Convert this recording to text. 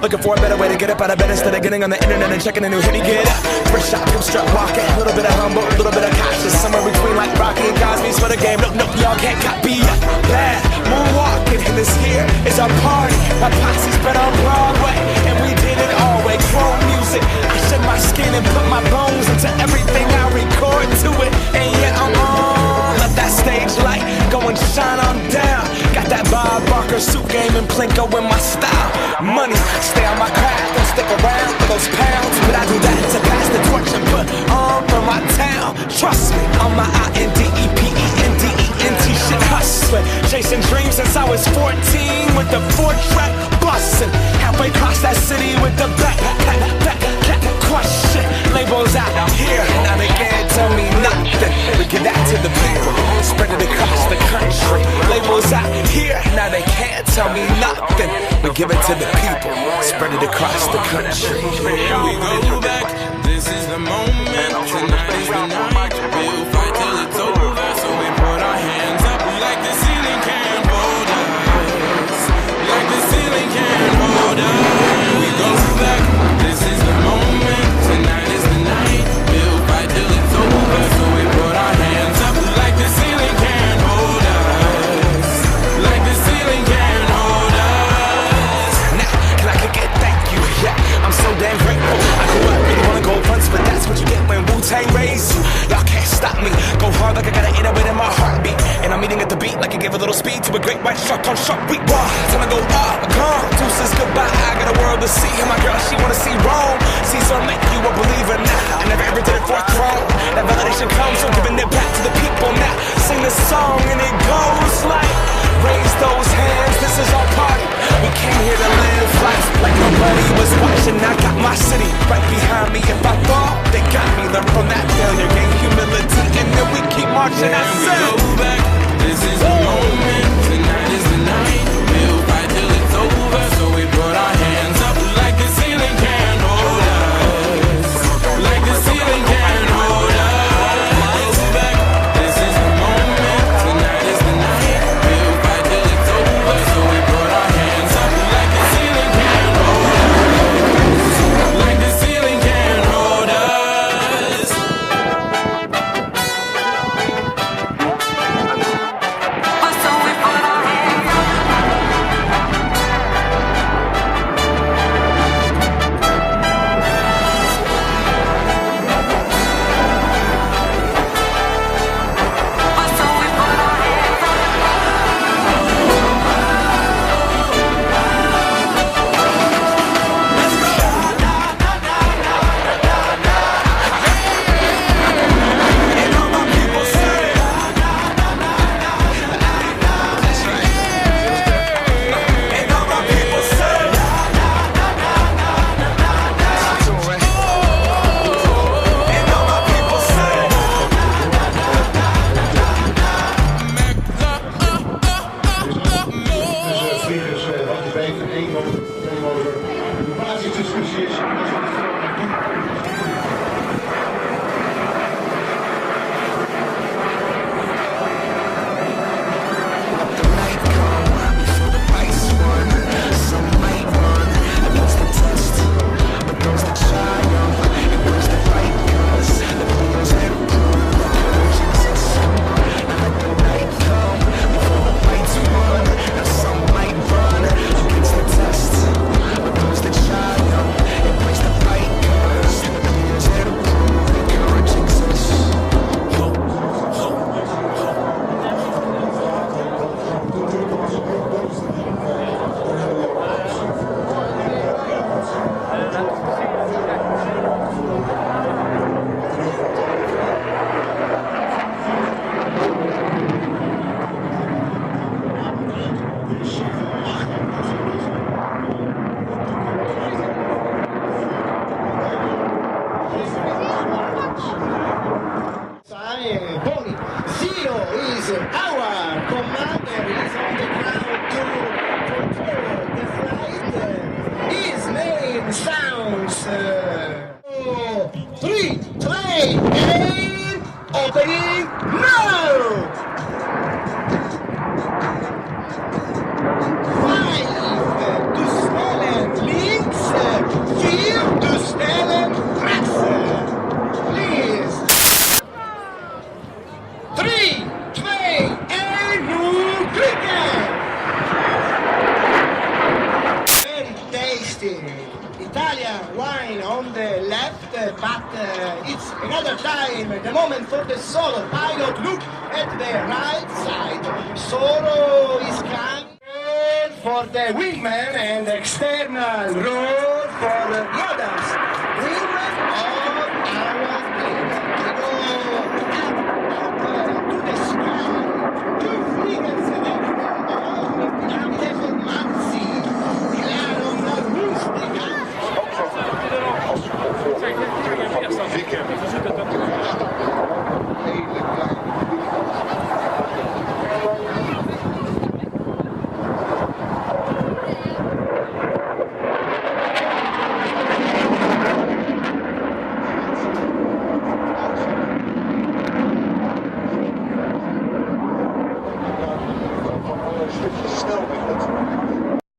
looking for a better way to get up out of bed instead of getting on the internet and checking a new hit. Get up, first shot, come strut walking. A little bit of humble, a little bit of cautious. Somewhere between like Rocky and Cosby's for the game. Nope, y'all can't copy it. Bad moonwalking, and this here is our party. My posse's been on Broadway, and we did it all way. Chrome music, I shed my skin and put my bones into everything I record to it. And yet I'm on, let that stage light go and shine on down. Got that Bob Barker suit game and Plinko in my style. Money, stay on my craft and stick around for those pounds. But I do that to pass the torch and put on for my town. Trust me, on my INDEPENDENT shit hustling. Chasing dreams since I was 14 with the 4-track bustin'. Halfway across that city with the back question. Labels out here, now they can't tell me nothing. We give that to the people, spread it across the country. Labels out here, now they can't tell me nothing. We give it to the people, spread it across the country. Here we go back, this is the moment. Tonight is the night, we'll fight till it's over. So we put our hands up like the ceiling can't hold us. Like the ceiling can't hold us. Here we go back, this is the moment. Tonight is the night, we'll fight till it's over. So we put our hands up like the ceiling can't hold us. Like the ceiling can't hold us. Now, can I get thank you? Yeah, I'm so damn grateful. I grew up, really wanna go fronts, but that's what you get when Wu-Tang raised you. Y'all can't stop me. Go hard like I got an 808 in my heartbeat. And I'm eating at the beat like it gave a little speed to a great white shark on Shark Week. Wow, time to go up, gone. Deuces goodbye. I got a world to see. And my girl, she wanna see Rome. Caesar make you a believer now. I never ever did it for a throne. That validation comes from giving it back to the people now. Sing this song and it goes like, raise those hands, this is our party. We came here to live life like nobody was watching. I got my city right behind me. If I fall, they got me. Learn from that failure, gain humility, and then we keep marching. I said, go back, this is the moment. Tonight is the night, we'll fight till it's over. So we put our hands up like the ceiling can't hold us. Like the ceiling can't hold us. Go back, this is the moment. Tonight is the night, we'll fight till it's over. So we put our hands up like the ceiling can't hold us. Like the ceiling can't hold us. Sounds. 3, 2, and opening now. 5 to small and links. line on the left, but it's another time, the moment for the solo pilot. Look at the right side. Solo is coming for the wingman and external roll for the others.